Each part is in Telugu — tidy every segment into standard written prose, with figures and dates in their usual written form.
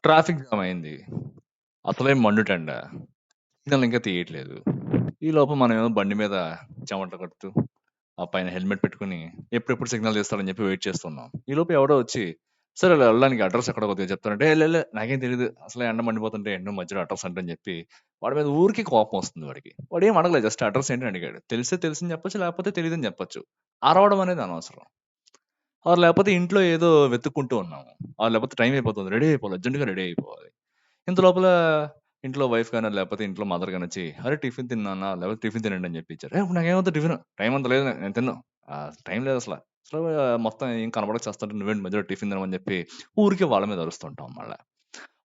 ట్రాఫిక్ జామ్ అయింది. అసలే మండుటెండ. సిగ్నల్ ఇంకా తీయట్లేదు. ఈలోపు మనమేమో బండి మీద చెమటలు కడుతూ, ఆ పైన హెల్మెట్ పెట్టుకొని ఎప్పుడెప్పుడు సిగ్నల్ తీస్తాడని చెప్పి వెయిట్ చేస్తున్నాం. ఈలోపు ఎవడో వచ్చి, "సార్ ఇలా వెళ్ళడానికి అడ్రెస్ ఎక్కడో కొద్దిగా చెప్తారంటే" "ఏ లే నాకేం తెలీదు. అసలే ఎండ మండిపోతుంటే ఎండ మధ్యలో అడ్రెస్ అంటే" అని చెప్పి వాడి మీద ఊరికే కోపం వస్తుంది వాడికి. వాడేం అడగలేదు. జస్ట్ అడ్రెస్ ఏంటి అని అడిగాడు. తెలిస్తే తెలిసింది చెప్పొచ్చు. లేకపోతే తెలీదని చెప్పొచ్చు. అరవడం అనేది అనవసరం. ఆర్ లేకపోతే ఇంట్లో ఏదో వెతుక్కుంటూ ఉన్నాము. ఆర్ లేకపోతే టైం అయిపోతుంది. రెడీ అయిపోవాలి. అర్జెంట్‌గా రెడీ అయిపోవాలి. ఇంత లోపల ఇంట్లో వైఫ్ గానో, లేపోతే ఇంట్లో మదర్ గానొచ్చి, "అరే! టిఫిన్ తిను నాన్న, లేకపోతే టిఫిన్ తినండి" అని చెప్పి ఇచ్చారు. ఇప్పుడు నాకేమొద్దు టిఫిను. టైం అంత లేదు. నేను తినను. టైం లేదసల. అసలు మొత్తం ఏం కనపడక చస్తుంటే నువ్వేంటి మధ్యలో టిఫిన్ తినమని చెప్పి ఊరికే వాళ్ళ మీద అరుస్తుంటాం మళ్ళా.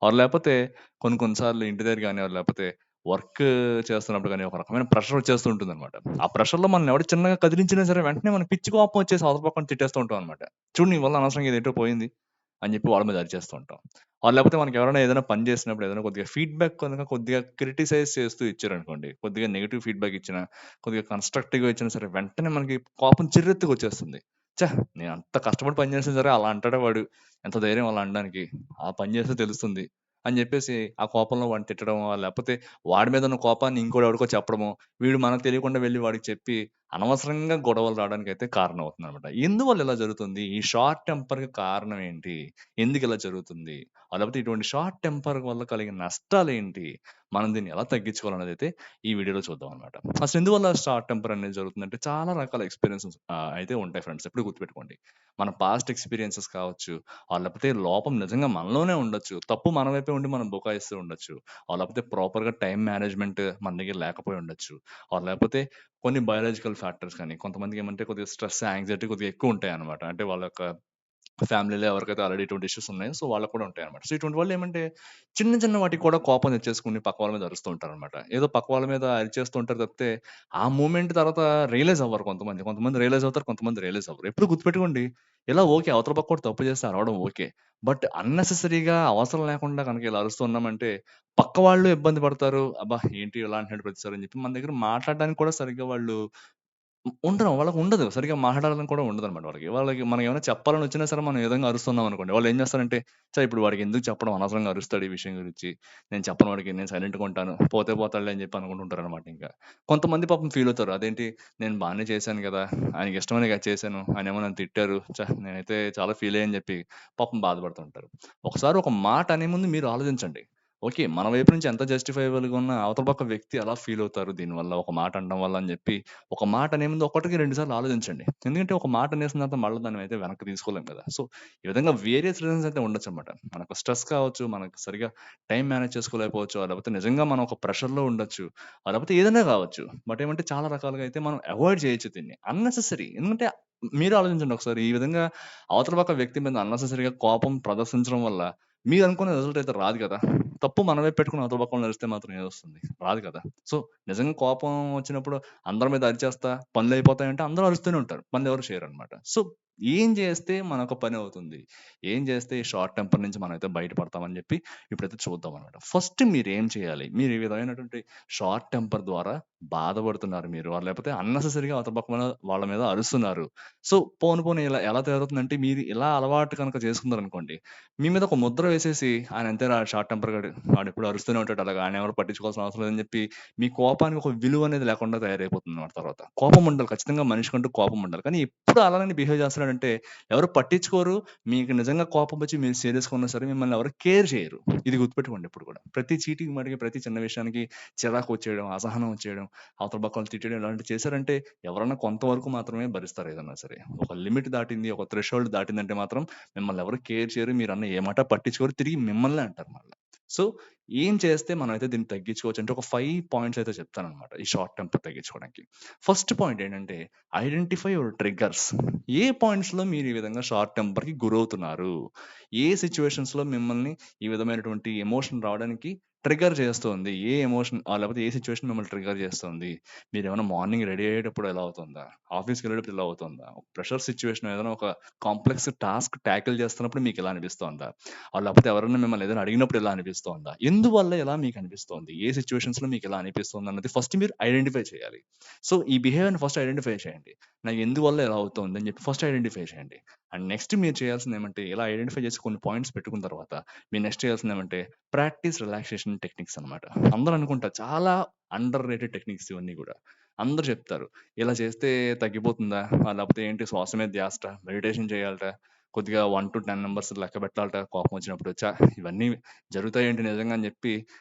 ఆర్ లేపోతే కొన్ని కొన్ని సార్లు ఇంటి దగ్గర గాని, ఆర్ లేపోతే వర్క్ చేస్తున్నప్పుడు గాని, ఒక రకమైన ప్రెషర్ వచ్చేస్తూ ఉంటుందనమాట. ఆ ప్రెషర్‌లో మనల్ని ఎవడు చిన్నగా కదిలించినా సరే, వెంటనే మనకి పిచ్చి కోపం వచ్చేసి అవతల పక్కన తిట్టేస్తూ ఉంటాం అనమాట. "చూడు నీ వల్ల అనవసరంగా ఇదేంటో పోయింది" అని చెప్పి వాళ్ళ మీద అరిచేస్తూ ఉంటాం. లేకపోతే మనకెవరైనా ఏదైనా పని చేసినప్పుడు ఏదైనా కొద్దిగా ఫీడ్‌బ్యాక్ కనుక కొద్దిగా క్రిటిసైజ్ చేస్తూ ఇచ్చారనుకోండి, కొద్దిగా నెగెటివ్ ఫీడ్‌బ్యాక్ ఇచ్చినా, కొద్దిగా కన్‌స్ట్రక్టివ్‌గా ఇచ్చినా సరే, వెంటనే మనకి కోపం చిర్రెత్తుకొచ్చేస్తుంది. ఛ! నేనంత కష్టపడి పని చేసినా సరే అలా అంటాడా వాడు, ఎంత ధైర్యం అలా అనడానికి, ఆ పని చేస్తే తెలుస్తుంది అని జెప్పేసి, ఆ కోపంలో వాడిని తిట్టడమో, లేపోతే వాడి మీద ఉన్న కోపాన్ని ఇంకోడెవడికో చెప్పడమో, వీడు మనకు తెలియకుండా వెళ్లి వాడికి చెప్పి, అనవసరంగా గొడవలు రావడానికైతే కారణమవుతుందనమాట. ఎందువల్ల ఇలా జరుగుతుంది? ఈ షార్ట్ టెంపర్‌కి కారణం ఏంటి? ఎందుకిలా జరుగుతుంది? లేపోతే ఇటువంటి షార్ట్ టెంపర్ వల్ల కలిగే నష్టాలేంటి? మనం దీన్ని ఎలా తగ్గించుకోవాలనేదైతే ఈ వీడియోలో చూద్దామనమాట. అసలు ఎందువల్ల షార్ట్ టెంపర్ అనేది జరుగుతుందంటే చాలా రకాల ఎక్స్‌పీరియన్సెస్ అయితే ఉంటాయి ఫ్రెండ్స్. ఎప్పుడు గుర్తుపెట్టుకోండి. మన పాస్ట్ ఎక్స్‌పీరియన్సెస్ కావచ్చు, లేపోతే లోపం నిజంగా మనలోనే ఉండొచ్చు. తప్పు మన వైపే ఉండి మనం బుకాయిస్తూ ఉండొచ్చు. లేపోతే ప్రాపర్‌గా టైమ్ మేనేజ్‌మెంట్ మన దగ్గర లేకపోయి ఉండొచ్చు. లేపోతే కొన్ని బయోలాజికల్ ఫ్యాక్టర్స్ కానీ, కొంతమందికేమంటే కొద్దిగా స్ట్రెస్, యాంక్సైటీ కొద్దిగా ఎక్కువుంటాయనమాట. అంటే వాళ్ళ యొక్క ఫ్యామిలీలో ఎవరికైతే ఆల్రెడీ ఇటువంటి ఇష్యూస్ ఉన్నాయో, సో, వాళ్ళకి కూడా ఉంటాయన్నమాట. సో, ఇటువంటి వాళ్ళేమంటే చిన్న చిన్న వాటికి కూడా కోపం తెచ్చేసుకొని పక్క వాళ్ళ మీద అరుస్తూ ఉంటారన్నమాట. ఏదో పక్క వాళ్ళ మీద అరిచేస్తూ ఉంటారు తప్పితే, ఆ మూమెంట్ తర్వాత రియలైజ్ అవ్వరు కొంతమంది. కొంతమంది రియలైజ్ అవుతారు. కొంతమంది రియలైజ్ అవ్వరు. ఎప్పుడు గుర్తుపెట్టుకోండి. ఇలా ఓకే. అవతల పక్కోడు తప్పు చేస్తే అరవడం ఓకే. బట్ అన్నెసెసరీగా అవసరం లేకుండా గనక ఇలా అరుస్తున్నామంటే, పక్క వాళ్ళు ఇబ్బంది పడతారు. అబ్బా! ఏంటి ఇలా అంటున్నాడు ప్రతిసారి అని చెప్పి మన దగ్గర మాట్లాడడానికి కూడా సరిగ్గా వాళ్ళు ఉండరు. వాళ్ళకుండదు. సరిగ్గా మాట్లాడాలని కూడా ఉండదనమాట వాళ్ళకి. వాళ్ళకి మనకేమైనా చెప్పాలని వచ్చినా సరే మనం ఈ విధంగా అరుస్తున్నామనుకోండి. వాళ్ళేం చేస్తారంటే, ఇప్పుడు వాడికెందుకు చెప్పడం అనవసరంగా అరుస్తాడు ఈ విషయం గురించి. నేను చెప్పను వాడికి. నేను సైలెంట్‌గా ఉంటాను. పోతే పోతాడులే అని చెప్పి అనుకుంటుంటారనమాట ఇంకా. కొంతమంది పాపం ఫీలవుతారు. అదేంటి నేను బానే చేశాను గదా! ఆయనకిష్టమనే కదా చేశాను. ఆయనేమో నన్ను తిట్టారు. నేనైతే చాలా ఫీలయ్యానని చెప్పి పాపం బాధపడుతుంటారు. ఒకసారి ఒక మాట అనే ముందు మీరు ఆలోచించండి. ఓకే. మన వైపు నుంచి ఎంత జస్టిఫైయబుల్‌గా ఉన్నా అవతల పక్క వ్యక్తి ఎలా ఫీలవుతారు దీనివల్ల, ఒక మాట అనడం వల్ల అని చెప్పి ఒక మాట అనే ముందు ఒకటికి 2 సార్లు ఆలోచించండి. ఎందుకంటే ఒక మాట అనేసిన తర్వాత మళ్ళా దాన్నయితే వెనక్కి తీసుకోలేం కదా! సో, ఈ విధంగా వేరియస్ రీజన్స్ అయితే ఉండొచ్చనమాట. మనకు స్ట్రెస్ కావచ్చు, మనకు సరిగ్గా టైమ్ మేనేజ్ చేసుకోలేకపోవచ్చు, లేకపోతే నిజంగా మనం ఒక ప్రెషర్‌లో ఉండొచ్చు. లేకపోతే ఏదైనా కావచ్చు. బట్ ఏమంటే చాలా రకాలుగా అయితే మనం అవాయిడ్ చేయొచ్చు దీన్ని. అన్నెసెసరీ ఎందుకంటే మీరు ఆలోచించండి ఒకసారి. ఈ విధంగా అవతల పక్క వ్యక్తి మీద అన్నెసెసరీగా కోపం ప్రదర్శించడం వల్ల మీరనుకున్న రిజల్ట్ అయితే రాదు కదా! తప్పు మన వైపు పెట్టుకొని అవతల పక్కన అరిస్తే మాత్రం ఏదొస్తుంది? రాదు కదా! సో, నిజంగా కోపం వచ్చినప్పుడు అందరి మీద అరిచేస్తా పనులయిపోతాయంటే అందరూ అరుస్తూనే ఉంటారు. పనులెవరు చేయరనమాట. సో, ఏం చేస్తే మనొక పనవుతుంది? ఏం చేస్తే ఈ షార్ట్ టెంపర్ నుంచి మనమైతే బయటపడతామని చెప్పి ఇప్పుడైతే చూద్దామనమాట. ఫస్ట్ మీరేం చేయాలి? మీరు ఈ విధమైనటువంటి షార్ట్ టెంపర్ ద్వారా బాధపడుతున్నారు మీరు. లేకపోతే అన్నెసెసరీగా అవతల పక్క వాళ్ళ మీద అరుస్తున్నారు. సో, పోను పోను ఇలా ఎలా తయారవుతుందంటే మీరు ఇలా అలవాటు కనుక చేసుకున్నారనుకోండి, మీ మీద ఒక ముద్ర వేసేసి ఆయన అంతేరా షార్ట్ టెంపర్ గాడు. వాడెప్పుడు అరుస్తూనే ఉంటాడు అలాగా. ఆయనెవరు పట్టించుకోవాల్సిన అవసరం లేదని చెప్పి మీ కోపానికి ఒక విలువ అనేది లేకుండా తయారైపోతుందన్నమాట తర్వాత. కోపం ఉండాలి. ఖచ్చితంగా మనిషికంటూ కోపం ఉండాలి. కానీ ఎప్పుడు అలానే బిహేవ్ చేస్తున్నాడంటే ఎవరు పట్టించుకోరు. మీకు నిజంగా కోపం వచ్చి మీరు సీరియస్‌గా ఉన్నా సరే మిమ్మల్ని ఎవరు కేర్ చేయరు. ఇది గుర్తుపెట్టుకోండి ఎప్పుడు కూడా. ప్రతి చీటికి మాటికి ప్రతి చిన్న విషయానికి చిరాకు వచ్చేయడం, అసహనం వచ్చేయడం, అవతల పక్కోళ్ళని తిట్టేయడం ఇలాంటివి చేశారంటే ఎవరన్నా కొంతవరకు మాత్రమే భరిస్తారు ఏదన్నా సరే. ఒక లిమిట్ దాటింది, ఒక థ్రెషోల్డ్ దాటిందంటే మాత్రం మిమ్మల్ని ఎవరు కేర్ చేయరు. మీరన్న ఏ మాట పట్టించుకోరు. తిరిగి మిమ్మల్నే అంటారు మళ్ళా. సో, ఏం చేస్తే మనమైతే దీన్ని తగ్గించుకోవచ్చు అంటే ఒక 5 పాయింట్స్ అయితే చెప్తాననమాట. ఈ షార్ట్ టెంపర్ తగ్గించుకోవడానికి. ఫస్ట్ పాయింట్ ఏంటంటే ఐడెంటిఫై యువర్ ట్రిగ్గర్స్. ఏ పాయింట్స్‌లో మీరు ఈ విధంగా షార్ట్ టెంపర్‌కి గురవుతున్నారు? ఏ సిట్యుయేషన్స్‌లో మిమ్మల్ని ఈ విధమైనటువంటి ఎమోషన్ రావడానికి ట్రిగ్గర్ చేస్తోంది? ఏ ఎమోషన్ లేకపోతే ఏ సిట్యుయేషన్ మిమ్మల్ని ట్రిగ్గర్ చేస్తోంది? మీరేమన్నా మార్నింగ్ రెడీ అయ్యేటప్పుడు ఎలా అవుతుందా? ఆఫీస్‌కెళ్ళేటప్పుడు ఇలా అవుతుందా? ప్రెషర్ సిట్యుయేషన్ ఏదైనా ఒక కాంప్లెక్స్ టాస్క్ టాకిల్ చేస్తున్నప్పుడు మీకిలా అనిపిస్తోందా? లేకపోతే ఎవరైనా మిమ్మల్ని ఏదైనా అడిగినప్పుడు ఇలా అనిపిస్తోందా? ఎందువల్ల ఇలా మీకనిపిస్తోంది? ఏ సిట్యుయేషన్స్‌లో మీకిలా అనిపిస్తోందన్నది ఫస్ట్ మీరు ఐడెంటిఫై చేయాలి. సో, ఈ బిహేవియర్‌ని ఫస్ట్ ఐడెంటిఫై చేయండి. నాకు ఎందువల్ల ఇలా అవుతోందని చెప్పి ఫస్ట్ ఐడెంటిఫై చేయండి. అండ్ నెక్స్ట్ మీరు చేయాల్సిందేమంటే, ఇలా ఐడెంటిఫై చేసి కొన్ని పాయింట్స్ పెట్టుకున్న తర్వాత, మీరు నెక్స్ట్ చేయాల్సిందేమంటే, ప్రాక్టీస్ రిలాక్సేషన్ టెక్నిక్స్ అనమాట. అందరూ అనుకుంటారు చాలా అండర్ రేటెడ్ టెక్నిక్స్ ఇవన్నీ గూడా. అందరూ చెప్తారు. ఇలా చేస్తే తగ్గిపోతుందా? లేకపోతే ఏంటి శ్వాస మీద ధ్యాసట, మెడిటేషన్ చేయాలట, కొద్దిగా 1-10 నంబర్స్ లెక్క పెట్టాలట కోపం వచ్చినప్పుడు. ఇవన్నీ జరుగుతాయేంటి నిజంగా అని చెప్పి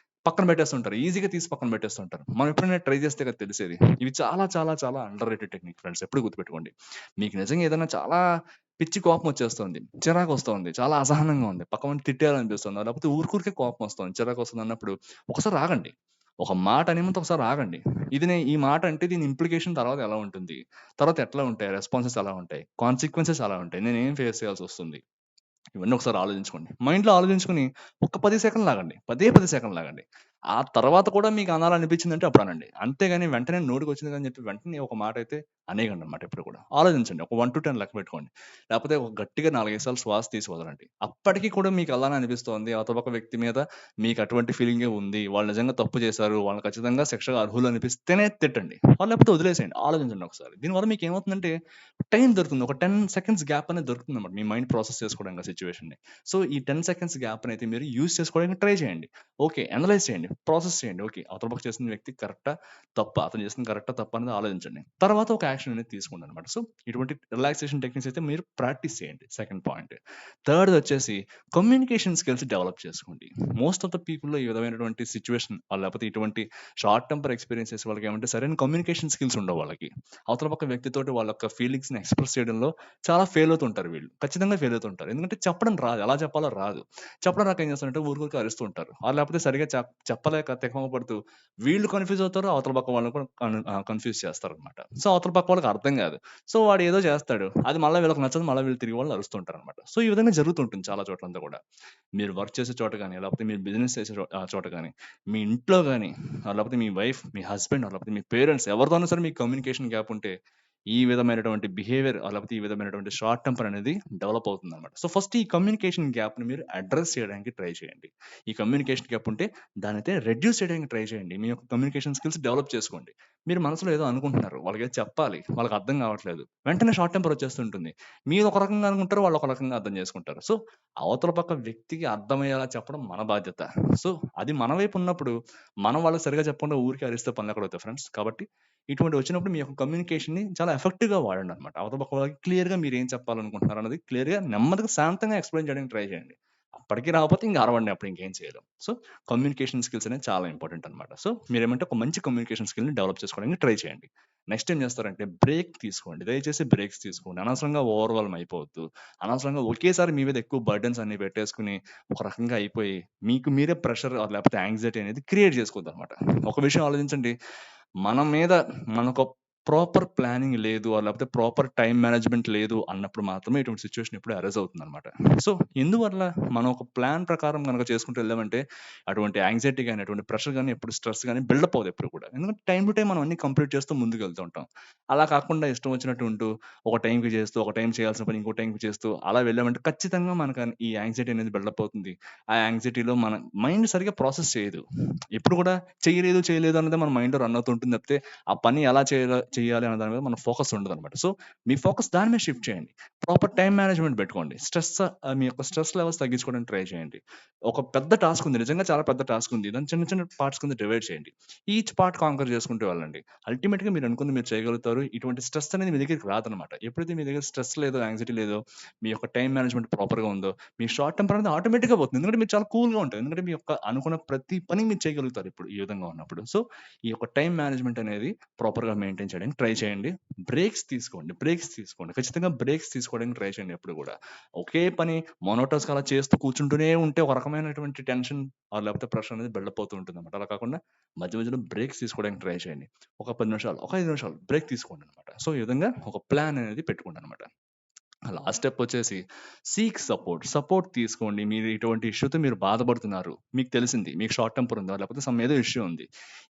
పక్కన పెట్టేస్తుంటారు. ఈజీగా తీసి పక్కన పెట్టేస్తుంటారు. మనం ఎప్పుడైనా ట్రై చేస్తే కదా తెలిసేది. ఇవి చాలా చాలా చాలా అండర్ రేటెడ్ టెక్నిక్ ఫ్రెండ్స్. ఎప్పుడు గుర్తుపెట్టుకోండి. మీకు నిజంగా ఏదైనా చాలా పిచ్చి కోపం వచ్చేస్తుంది. చిరాకొస్తోంది. చాలా అసహనంగా ఉంది. పక్కవాడిని తిట్టేయాలనిపిస్తుంది. లేకపోతే ఊరికే కోపం వస్తుంది. చిరాకొస్తుంది అన్నప్పుడు ఒకసారి ఆగండి. ఒక మాట అనే ముందు ఒకసారి ఆగండి. ఈ మాట అంటే దీని ఇంప్లికేషన్ తర్వాత ఎలా ఉంటుంది? తర్వాత ఎట్లా ఉంటాయి? రెస్పాన్సెస్ ఎలా ఉంటాయి? కాన్సిక్వెన్సెస్ ఎలా ఉంటాయి? నేనేం ఫేస్ చేయాల్సొస్తుంది? ఇవన్నీ ఒకసారి ఆలోచించుకోండి. మైండ్‌లో ఆలోచించుకొని ఒక 10 సెకన్లు ఆగండి. 10 సెకన్లు ఆగండి. ఆ తర్వాత కూడా మీకు అనాలనిపించిందంటే అప్పుడు అనండి. అంతేగాని వెంటనే నోటికొచ్చింది కదా అని చెప్పి వెంటనే ఒక మాటైతే అనేయకండనమాట ఎప్పుడు కూడా. ఆలోచించండి. ఒక 1-10 లెక్క పెట్టుకోండి. లేకపోతే ఒక గట్టిగా 4, 5 సార్లు శ్వాస తీసి వదలండి. అప్పటికి కూడా మీకు అలానే అనిపిస్తోంది. అవతల పక్క వ్యక్తి మీద మీకు అటువంటి ఫీలింగే ఉంది. వాళ్ళు నిజంగా తప్పు చేశారు. వాళ్ళు ఖచ్చితంగా శిక్షకు అర్హులు అనిపిస్తేనే తిట్టండి. లేకపోతే వదిలేసేయండి. ఆలోచించండి ఒకసారి. దీనివల్ల మీకేమవుతుందంటే టైం దొరుకుతుంది. ఒక 10 సెకండ్స్ గ్యాప్ అనేది దొరుకుతుందన్నమాట. మీ మైండ్ ప్రాసెస్ చేసుకోవడానికి ఆ సిట్యుయేషన్‌ని. సో, ఈ 10 సెకండ్స్ గ్యాప్‌నైతే మీరు యూజ్ చేసుకోవడానికి ట్రై చేయండి. ఓకే. అనలైజ్ చేయండి. ప్రాసెస్ చేయండి. ఓకే. అవతల పక్క చేసిన వ్యక్తి కరెక్టా? తప్పా? అతను చేసింది కరెక్టా? తప్పా? అనేది ఆలోచించండి. తర్వాత ఒక యాక్షన్ అనేది తీసుకోండనమాట. సో, ఇటువంటి రిలాక్సేషన్ టెక్నిక్స్ అయితే మీరు ప్రాక్టీస్ చేయండి. Second point. థర్డ్‌దొచ్చేసి కమ్యూనికేషన్ స్కిల్స్ డెవలప్ చేసుకోండి. మోస్ట్ ఆఫ్ ద పీపుల్‌లో ఈ విధమైనటువంటి సిట్యుయేషన్ లేకపోతే ఇటువంటి షార్ట్ టెంపర్ ఎక్స్‌పీరియన్సెస్ వాళ్ళకేమంటే సరైన కమ్యూనికేషన్ స్కిల్స్ ఉండవు వాళ్ళకి. అవతల పక్క వ్యక్తితోటి వాళ్ళ యొక్క ఫీలింగ్స్‌ని ఎక్స్‌ప్రెస్ చేయడంలో చాలా ఫెయిల్ అవుతుంటారు వీళ్ళు. ఖచ్చితంగా ఫెయిల్ అవుతుంటారు. ఎందుకంటే చెప్పడం రాదు. ఎలా చెప్పాలో రాదు. చెప్పడం రాక ఏం చేస్తారంటే ఊరికే అరుస్తూ ఉంటారు. లేకపోతే సరిగ్గా చెప్పలేక తికమక పడుతూ వీళ్ళు కన్‌ఫ్యూజ్ అవుతారు. అవతల పక్క వాళ్ళని కూడా కన్‌ఫ్యూజ్ చేస్తారనమాట. సో, అవతల పక్క వాళ్ళకి అర్థం కాదు. సో, వాడు ఏదో చేస్తాడు. అది మళ్ళా వీళ్ళకి నచ్చదు. మళ్ళా వీళ్ళు తిరిగి వాళ్ళు అరుస్తూ ఉంటారనమాట. సో, ఈ విధంగా జరుగుతుంటుంది చాలా చోట్లంతా కూడా. మీరు వర్క్ చేసే చోట గాని, లేకపోతే మీరు బిజినెస్ చేసే చోట గాని, మీ ఇంట్లో గాని, లేకపోతే మీ వైఫ్, మీ హస్బెండ్ లేకపోతే మీ పేరెంట్స్ ఎవరితోనైనా సరే మీకు కమ్యూనికేషన్ గ్యాప్ ఉంటే ఈ విధమైనటువంటి బిహేవియర్ లేకపోతే ఈ విధమైనటువంటి షార్ట్ టెంపర్ అనేది డెవలప్ అవుతుందన్నమాట. సో, ఫస్ట్ ఈ కమ్యూనికేషన్ గ్యాప్‌ని మీరు అడ్రెస్ చేయడానికి ట్రై చేయండి. ఈ కమ్యూనికేషన్ గ్యాప్ ఉంటే దాన్నైతే రెడ్యూస్ చేయడానికి ట్రై చేయండి. మీ యొక్క కమ్యూనికేషన్ స్కిల్స్ డెవలప్ చేసుకోండి. మీరు మనసులో ఏదో అనుకుంటున్నారు. వాళ్ళకేదో చెప్పాలి. వాళ్ళకి అర్థం కావట్లేదు. వెంటనే షార్ట్ టెంపర్ వచ్చేస్తుంటుంది. మీరు ఒక రకంగా అనుకుంటారు. వాళ్ళు ఒక రకంగా అర్థం చేసుకుంటారు. సో, అవతల పక్క వ్యక్తికి అర్థమయ్యేలా చెప్పడం మన బాధ్యత. సో, అది మన వైపు ఉన్నప్పుడు మనం వాళ్ళకి సరిగ్గా చెప్పకుండా ఊరికే అరిస్తే పనులెక్కడవుతాయి ఫ్రెండ్స్. కాబట్టి ఇటువంటివి వచ్చినప్పుడు మీ యొక్క కమ్యూనికేషన్‌ని చాలా ఎఫెక్టివ్‌గా వాడండనమాట. అవతల పక్క వాళ్ళకి క్లియర్‌గా మీరేం చెప్పాలనుకుంటున్నారు అన్నది క్లియర్‌గా నెమ్మదిగా శాంతంగా ఎక్స్‌ప్లెయిన్ చేయడానికి ట్రై చేయండి. అప్పటికి రాకపోతే ఇంక అరవండి అప్పుడు ఇంకేం చేయలేం. సో, కమ్యూనికేషన్ స్కిల్స్ అనేది చాలా ఇంపార్టెంట్ అనమాట. సో, మీరేమంటే ఒక మంచి కమ్యూనికేషన్ స్కిల్‌ని డెవలప్ చేసుకోవడానికి ట్రై చేయండి. నెక్స్ట్ ఏం చేస్తారంటే బ్రేక్ తీసుకోండి. దయచేసి బ్రేక్స్ తీసుకోండి. అనవసరంగా ఓవర్‌వెల్మ్ అయిపోవద్దు. అనవసరంగా ఒకేసారి మీ మీద ఎక్కువ బర్డెన్స్ అన్ని పెట్టేసుకొని ఒక రకంగా అయిపోయి మీకు మీరే ప్రెషర్ లేకపోతే యాంక్సైటీ అనేది క్రియేట్ చేసుకోవద్దనమాట. ఒక విషయం ఆలోచించండి. మన మీద మనకు ప్రాపర్ ప్లానింగ్ లేదు. లేకపోతే ప్రాపర్ టైమ్ మేనేజ్‌మెంట్ లేదు అన్నప్పుడు మాత్రమే ఇటువంటి సిట్యుయేషన్ ఎప్పుడు అరైజ్ అవుతుందనమాట. సో, ఎందువల్ల మనం ఒక ప్లాన్ ప్రకారం గనక చేసుకుంటూ వెళ్ళామంటే అటువంటి యాంక్సైటీ గాని, అటువంటి ప్రెషర్ గాని, ఎప్పుడు స్ట్రెస్ గాని బిల్డప్ అవ్వదు ఎప్పుడు కూడా. ఎందుకంటే టైమ్ టు టైమ్ మనం అన్నీ కంప్లీట్ చేస్తూ ముందుకెళ్తూ ఉంటాం. అలా కాకుండా ఇష్టం వచ్చినట్టు ఉంటూ ఒక టైంకి చేస్తూ, ఒక టైం చేయాల్సిన పని ఇంకో టైంకి చేస్తూ అలా వెళ్ళామంటే ఖచ్చితంగా మనకు ఈ యాంక్సైటీ అనేది బిల్డప్ అవుతుంది. ఆ యాంక్సైటీలో మన మైండ్ సరిగ్గా ప్రాసెస్ చేయదు. ఎప్పుడు కూడా చేయలేదు అన్నదే మన మైండ్‌లో రన్ అవుతూ ఉంటుంది తప్పితే ఆ పని ఎలా చేయాలి అనే దాని మీద మన ఫోకస్ ఉండదనమాట. సో, మీ ఫోకస్ దాని మీద షిఫ్ట్ చేయండి. ప్రాపర్ టైమ్ మేనేజ్‌మెంట్ పెట్టుకోండి. మీ యొక్క స్ట్రెస్ లెవెల్స్ తగ్గించుకోవడానికి ట్రై చేయండి. ఒక పెద్ద టాస్క్ ఉంది. నిజంగా చాలా పెద్ద టాస్క్ ఉంది. దాన్ని చిన్న చిన్న పార్ట్స్ కింద డివైడ్ చేయండి. ఈచ్ పార్ట్ కాంకర్ చేసుకుంటూ వెళ్ళండి. అల్టిమేట్‌గా మీరు అనుకుంది మీరు చేయగలుగుతారు. ఇటువంటి స్ట్రెస్ అనేది మీ దగ్గరికి రాదనమాట. ఎప్పుడైతే మీ దగ్గర స్ట్రెస్ లేదో, యాంక్సైటీ లేదో, మీ యొక్క టైమ్ మేనేజ్‌మెంట్ ప్రాపర్‌గా ఉందో, మీ షార్ట్ టెంపర్ అనేది ఆటోమేటిక్‌గా పోతుంది. ఎందుకంటే మీరు చాలా కూల్‌గా ఉంటారు. ఎందుకంటే మీ యొక్క అనుకున్న ప్రతి పని మీరు చేయగలుగుతారు ఇప్పుడు ఈ విధంగా ఉన్నప్పుడు. సో, ఈ యొక్క టైమ్ మేనేజ్‌మెంట్ అనేది ప్రాపర్‌గా మెయింటైన్ చేయడానికి ట్రై చేయండి. బ్రేక్స్ తీసుకోండి. ఖచ్చితంగా బ్రేక్స్ తీసుకోవడానికి ట్రై చేయండి ఎప్పుడు గూడా. ఒకే పని మోనోటోస్‌గా అలా చేస్తూ కూర్చుంటూనే ఉంటే ఒక రకమైనటువంటి టెన్షన్ లేకపోతే ప్రెషర్ అనేది బిల్డప్ అవుతూ ఉంటుందన్నమాట. అలా కాకుండా మధ్య మధ్యలో బ్రేక్స్ తీసుకోవడానికి ట్రై చేయండి. ఒక 10 నిమిషాలు, ఒక 5 నిమిషాలు బ్రేక్ తీసుకోండన్నమాట. సో, ఈ విధంగా ఒక ప్లాన్ అనేది పెట్టుకోండన్నమాట. లాస్ట్ స్టెప్ వచ్చేసి సీక్ సపోర్ట్. సపోర్ట్ తీసుకోండి. మీరు ఇటువంటి ఇష్యూతో మీరు బాధపడుతున్నారు. మీకు తెలిసింది. మీకు షార్ట్ టెంపర్ ఉందా? లేకపోతే ఏదో ఇష్యూ ఉంది.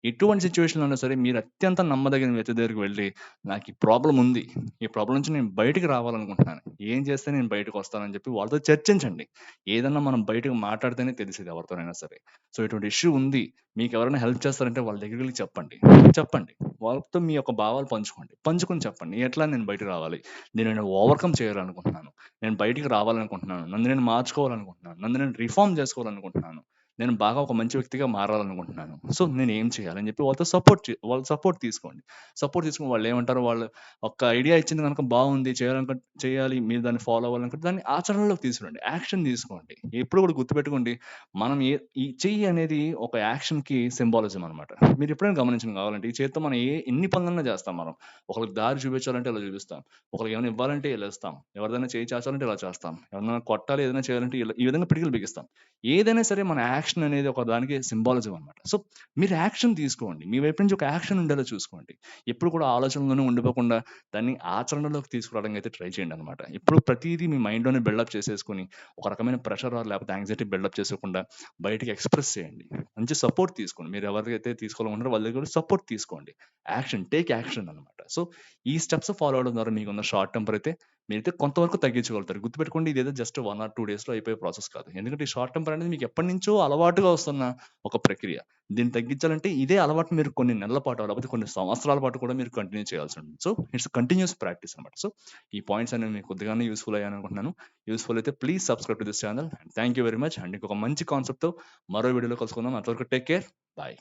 ఎటువంటి సిట్యుయేషన్‌లో అయినా సరే మీరు అత్యంత నమ్మదగిన వ్యక్తి దగ్గరికి వెళ్లి, నాకు ఈ ప్రాబ్లమ్ ఉంది. ఈ ప్రాబ్లమ్ నుంచి నేను బయటికి రావాలనుకుంటున్నాను. ఏం చేస్తే నేను బయటకొస్తానని చెప్పి వాళ్ళతో చర్చించండి. ఏదన్నా మనం బయటకి మాట్లాడితేనే తెలిసేది ఎవరితోనైనా సరే. సో, ఇటువంటి ఇష్యూ ఉంది. మీకెవరైనా హెల్ప్ చేస్తారంటే వాళ్ళ దగ్గరికి వెళ్లి చెప్పండి. చెప్పండి. వాళ్ళతో మీ యొక్క భావాలు పంచుకోండి. పంచుకొని చెప్పండి. ఎట్లా నేను బయటకి రావాలి? దీనిని ఓవర్‌కమ్ చేయాలనుకుంటున్నాను. చేయాలనుకుంటున్నాను. నేను బయటికి రావాలనుకుంటున్నాను. నన్ను నేను మార్చుకోవాలనుకుంటున్నాను. నన్ను నేను రిఫార్మ్ చేసుకోవాలనుకుంటున్నాను. నేను బాగా ఒక మంచి వ్యక్తిగా మారాలనుకుంటున్నాను. సో, నేనేం చేయాలని చెప్పి వాళ్ళ సపోర్ట్ తీసుకోండి. సపోర్ట్ తీసుకొని వాళ్ళేమంటారో వాళ్ళు ఒక ఐడియా ఇచ్చింది గనుక బావుంది. చేయాలి. మీరు దాన్ని ఫాలో అవ్వాలనుకుంటే దాన్ని ఆచరణలోకి తీసుకురండి. యాక్షన్ తీసుకోండి. ఎప్పుడు కూడా గుర్తుపెట్టుకోండి. మనం ఈ చెయ్యి అనేది ఒక యాక్షన్‌కి సింబాలిజం అనమాట. మీరెప్పుడైనా గమనించండి కావాలంటే. ఈ చేత్తో మనం ఎన్ని పనులన్నా చేస్తాం మనం. ఒకళ్ళకి దారి చూపించాలంటే ఇలా చూపిస్తాం. ఒకళ్ళకి ఏమైనా ఇవ్వాలంటే ఇలా ఇస్తాం. ఎవరిదైనా చేయి చాచాలంటే ఇలా చేస్తాం. ఎవరినైనా కొట్టాలి, ఏదైనా చేయాలంటే ఈ విధంగా పిడికిలు బిగిస్తాం. ఏదైనా సరే మన యాక్షన్ అనేది ఒక దానికి సింబాలిజం అనమాట. సో, మీరు యాక్షన్ తీసుకోండి. మీ వైపు నుంచి ఒక యాక్షన్ ఉండేలా చూసుకోండి. ఎప్పుడు కూడా ఆలోచనలోనే ఉండిపోకుండా దాన్ని ఆచరణలోకి తీసుకురావడానికి అయితే ట్రై చేయండనమాట. ఎప్పుడు ప్రతీదీ మీ మైండ్‌లోనే బిల్డప్ చేసేసుకొని, ఒక రకమైన ప్రెషర్ లేకపోతే యాంక్సైటీ బిల్డప్ చేసుకోకుండా బయటికి ఎక్స్‌ప్రెస్ చేయండి. మంచి సపోర్ట్ తీసుకోండి. మీరు ఎవరికైతే తీసుకోవాలనుకుంటారో వాళ్ళ దగ్గర సపోర్ట్ తీసుకోండి. టేక్ యాక్షన్ అనమాట. సో, ఈ స్టెప్స్ ఫాలో అవ్వడం ద్వారా మీకున్న షార్ట్ టెంపర్ అయితే మీరైతే కొంతవరకు తగ్గించగలుగుతారు. గుర్తుపెట్టుకోండి ఇదేదో జస్ట్ 1 ఆర్ 2 డేస్‌లో అయిపోయే ప్రాసెస్ కాదు. ఎందుకంటే ఈ షార్ట్ టెంపర్ అనేది మీకు ఎప్పటినుంచో అలవాటుగా వస్తున్న ఒక ప్రక్రియ. దీన్ని తగ్గించాలంటే ఇదే అలవాటు మీరు కొన్ని నెలల పాటో లేకపోతే కొన్ని సంవత్సరాల పాటు కూడా మీరు కంటిన్యూ చేయాల్సి ఉంటుంది. సో, ఇట్స్ కంటిన్యూయస్ ప్రాక్టీస్ అనమాట. సో, ఈ పాయింట్స్ అనేవి మీకు కొద్దిగానే యూజ్‌ఫుల్ అయ్యాయని అనుకుంటున్నాను. యూజ్‌ఫుల్ అయితే please subscribe to this channel. Thank you very much. And ఇంకొక మంచి కాన్సెప్ట్‌తో మరో వీడియోలో కలుసుకుందాం. అంతవరకు టేక్ కేర్. బాయ్.